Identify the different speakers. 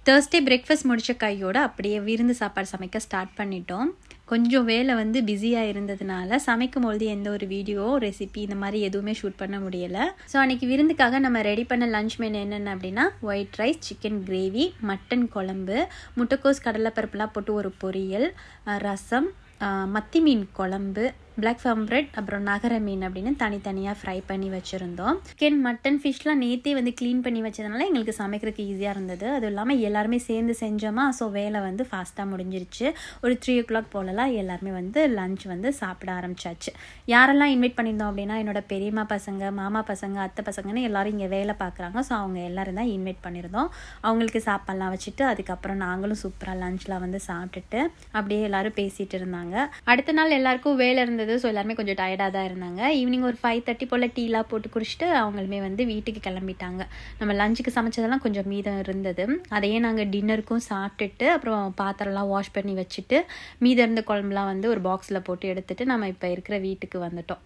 Speaker 1: Thursday breakfast முடித்த கையோடு அப்படியே விருந்து சாப்பாடு சமைக்க ஸ்டார்ட் பண்ணிட்டோம். கொஞ்சம் வேலை வந்து பிஸியாக இருந்ததுனால சமைக்கும்பொழுது எந்த ஒரு வீடியோ ரெசிபி இந்த மாதிரி எதுவுமே ஷூட் பண்ண முடியலை. ஸோ அன்றைக்கி விருந்துக்காக நம்ம ரெடி பண்ண லஞ்ச் மெனு என்னென்ன அப்படின்னா, white rice, chicken gravy, mutton குழம்பு, முட்டைக்கோஸ் கடலைப்பருப்புலாம் போட்டு ஒரு பொரியல், ரசம், மத்தி மீன் குழம்பு, பிளாக் ஃபார்ம் பிரெட், அப்புறம் நகர மீன் அப்படின்னு தனித்தனியாக ஃப்ரை பண்ணி வச்சுருந்தோம். சிக்கன், மட்டன், ஃபிஷ்லாம் நேற்றே வந்து க்ளீன் பண்ணி வச்சதுனால எங்களுக்கு சமைக்கிறதுக்கு ஈஸியாக இருந்தது. அதுவும் இல்லாமல் எல்லாருமே சேர்ந்து செஞ்சோமா, ஸோ வேலை வந்து ஃபாஸ்ட்டாக முடிஞ்சிருச்சு. ஒரு 3 o'clock போலலாம் எல்லாருமே வந்து லஞ்ச் வந்து சாப்பிட ஆரம்பிச்சாச்சு. யாரெல்லாம் இன்வைட் பண்ணியிருந்தோம் அப்படின்னா, என்னோட பெரியம்மா பசங்க, மாமா பசங்க, அத்தை பசங்கன்னு எல்லோரும் இங்கே வேலை பார்க்குறாங்க. ஸோ அவங்க எல்லோரும் தான் இன்வைட் பண்ணியிருந்தோம். அவங்களுக்கு சாப்பாடெலாம் வச்சுட்டு அதுக்கப்புறம் நாங்களும் சூப்பராக லஞ்ச்லாம் வந்து சாப்பிட்டுட்டு அப்படியே எல்லோரும் பேசிகிட்டு இருந்தாங்க. அடுத்த நாள் எல்லாருக்கும் வேலை இருந்தது. ஸோ எல்லாருமே கொஞ்சம் டயர்டாக தான் இருந்தாங்க. ஈவினிங் ஒரு 5:30 போல் டீலாம் போட்டு குடிச்சிட்டு அவங்களுமே வந்து வீட்டுக்கு கிளம்பிட்டாங்க. நம்ம லஞ்சுக்கு சமைச்சதெல்லாம் கொஞ்சம் மீதம் இருந்தது. அதையே நாங்கள் டின்னருக்கும் சாப்பிட்டுட்டு அப்புறம் பாத்திரம்லாம் வாஷ் பண்ணி வச்சுட்டு மீதம் இருந்த குழம்புலாம் வந்து ஒரு பாக்ஸில் போட்டு எடுத்துகிட்டு நம்ம இப்போ இருக்கிற வீட்டுக்கு வந்துட்டோம்.